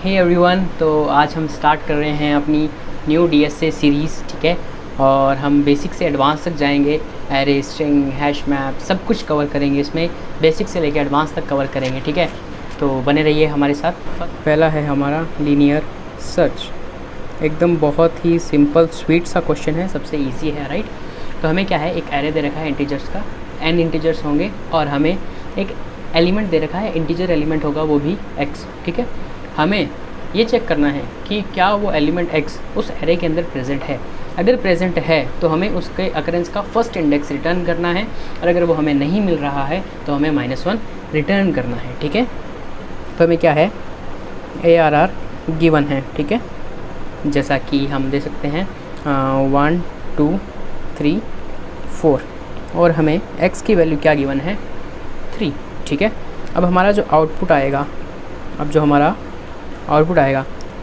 Hey everyone, तो आज हम स्टार्ट कर रहे हैं अपनी न्यू डीएसए सीरीज़। ठीक है, और हम बेसिक से एडवांस तक जाएंगे। एरे, स्ट्रिंग, हैश मैप सब कुछ कवर करेंगे इसमें, बेसिक से लेकर एडवांस तक कवर करेंगे। ठीक है, तो बने रहिए हमारे साथ। पहला है हमारा लीनियर सर्च, एकदम बहुत ही सिंपल स्वीट सा क्वेश्चन है, सबसे ईजी है, राइट। तो हमें क्या है, एक एरे दे रखा है इंटीजर्स का, n इंटीजर्स होंगे और हमें एक एलिमेंट दे रखा है, इंटीजर एलिमेंट होगा वो भी x। ठीक है, हमें ये चेक करना है कि क्या वो एलिमेंट x उस एरे के अंदर प्रेजेंट है। अगर प्रेजेंट है तो हमें उसके अकरेंस का फर्स्ट इंडेक्स रिटर्न करना है, और अगर वो हमें नहीं मिल रहा है तो हमें -1 रिटर्न करना है। ठीक है, तो हमें क्या है, ARR गिवन है। ठीक है, जैसा कि हम दे सकते हैं 1 2 3 4, और हमें x की वैल्यू क्या गिवन है, 3। ठीक है, अब हमारा जो आउटपुट आएगा,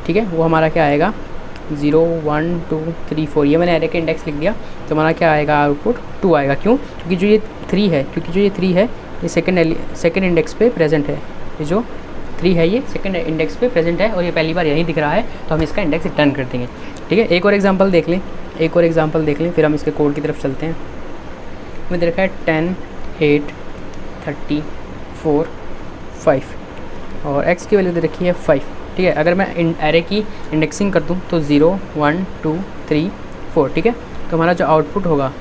ठीक है, वो हमारा क्या आएगा, 0 1 2 3 4। ये मैंने एरे के इंडेक्स लिख दिया, तो हमारा क्या आएगा, आउटपुट 2 आएगा। क्यों? क्योंकि जो ये 3 है, ये सेकंड इंडेक्स पे प्रेजेंट है। ये जो 3 है ये सेकंड इंडेक्स पे प्रेजेंट है और ये पहली बार यहीं दिख रहा है, तो हम इसका इंडेक्स रिटर्न कर देंगे। ठीक है, एक और एग्जांपल देख लें, फिर हम इसके कोड की तरफ चलते हैं। हमें दे रखा है 10 8 30 4 5 और x की वैल्यू दे रखी है 5। ठीक है, अगर मैं एरे की इंडेक्सिंग कर दूं तो 0 1 2 3 4। ठीक है, तो हमारा जो आउटपुट होगा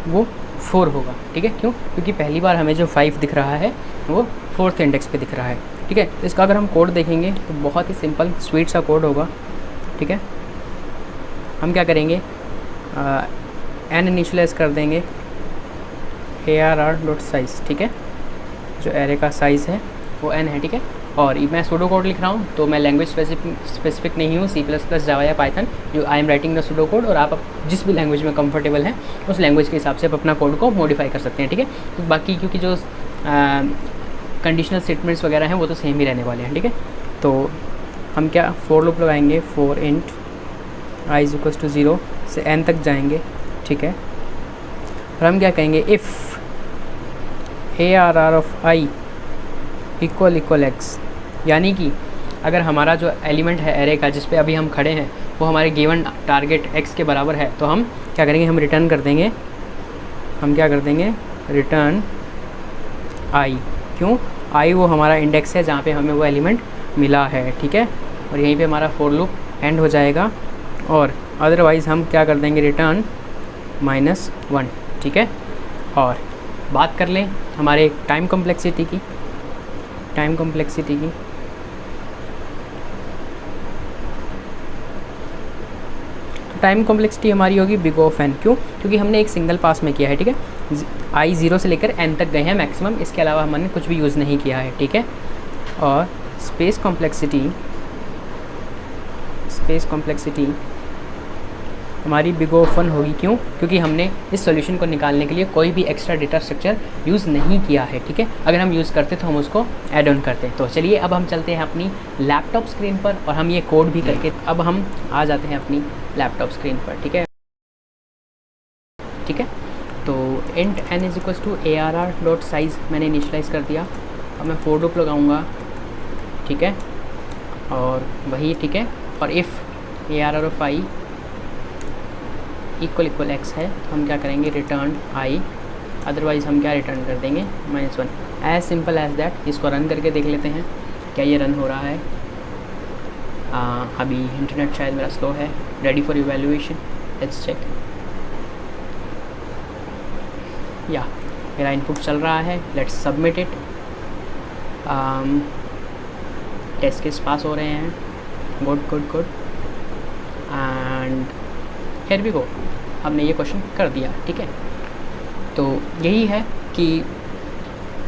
वो 4 होगा। ठीक है, क्यों? क्योंकि पहली बार हमें जो 5 दिख रहा है वो 4th इंडेक्स पे दिख रहा है। ठीक है, इसका अगर हम कोड देखेंगे तो बहुत ही सिंपल स्वीट सा कोड होगा। ठीक है, हम क्या करेंगे, n इनिशियलाइज कर देंगे ARR.size। ठीक है, जो एरे का साइज़ है वो n है। ठीक है, और मैं सूडो कोड लिख रहा हूँ, तो मैं लैंग्वेज स्पेसिफिक नहीं हूँ, C++, जावा या पाइथन, जो I am writing the pseudo code. और आप जिस भी लैंग्वेज में कंफर्टेबल हैं उस लैंग्वेज के हिसाब से आप अपना कोड को मॉडिफाई कर सकते हैं। ठीक है, तो बाकी क्योंकि जो कंडीशनल स्टेटमेंट्स वगैरह हैं वो तो सेम ही रहने वाले हैं। ठीक है, तो हम क्या फॉर लूप लगाएंगे, फॉर इंट i = 0 से n तक जाएंगे। ठीक है, और हम क्या कहेंगे, if ARR of i = x, यानी कि अगर हमारा जो एलिमेंट है एरे का जिस पे अभी हम खड़े हैं वो हमारे गिवन टारगेट x के बराबर है, तो हम क्या करेंगे, हम रिटर्न कर देंगे, रिटर्न i। क्यों? i वो हमारा इंडेक्स है जहाँ पे हमें वो एलिमेंट मिला है। ठीक है, और यहीं पे हमारा फॉर लूप एंड हो जाएगा, और अदरवाइज़ हम क्या कर देंगे, रिटर्न -1। ठीक है, और बात कर लें हमारे टाइम कॉम्प्लेक्सिटी की। टाइम कॉम्प्लेक्सिटी हमारी होगी बिग ऑफ n। क्यों? क्योंकि हमने एक सिंगल पास में किया है। ठीक है, i 0 से लेकर n तक गए हैं मैक्सिमम, इसके अलावा हमने कुछ भी यूज़ नहीं किया है। ठीक है, और स्पेस कॉम्प्लेक्सिटी हमारी बिग ऑफ 1 होगी। क्यों? क्योंकि हमने इस सॉल्यूशन को निकालने के लिए कोई भी एक्स्ट्रा डेटा स्ट्रक्चर यूज़ नहीं किया है। ठीक है, अगर हम यूज़ करते तो हम उसको ऐड ऑन करते। तो चलिए अब हम चलते हैं अपनी लैपटॉप स्क्रीन पर, और हम ये कोड भी करके अब हम आ जाते हैं अपनी लैपटॉप स्क्रीन पर। ठीक है, तो इंट n = ARR.size मैंने इनिशियलाइज़ कर दिया। अब मैं फॉर लूप लगाऊंगा। ठीक है, और वही, ठीक है, और if ARR of i = x है, तो हम क्या करेंगे, रिटर्न i, अदरवाइज़ हम क्या रिटर्न कर देंगे, -1। As simple as that. इसको रन करके देख लेते हैं क्या ये रन हो रहा है। अभी इंटरनेट शायद मेरा स्लो है। Ready for evaluation, let's check. या मेरा इनपुट चल रहा है, let's submit it. Test case pass हो रहे हैं, good. And here we go, हमने ये क्वेश्चन कर दिया। ठीक है, तो यही है कि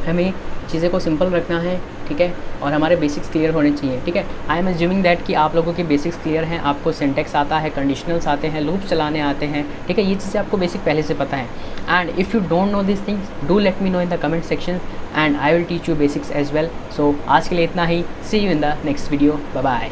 हमें चीज़ें को सिंपल रखना है। ठीक है, और हमारे बेसिक्स क्लियर होने चाहिए। ठीक है, आई एम एज्यूमिंग दैट कि आप लोगों के बेसिक्स क्लियर हैं, आपको सिंटेक्स आता है, कंडीशनल्स आते हैं, लूप्स चलाने आते हैं। ठीक है, ये चीज़ें आपको बेसिक पहले से पता है। And if you don't know this things, do let me know in the comment section and I will teach you basics as well. So आज के लिए इतना ही। See you in the next video, bye bye.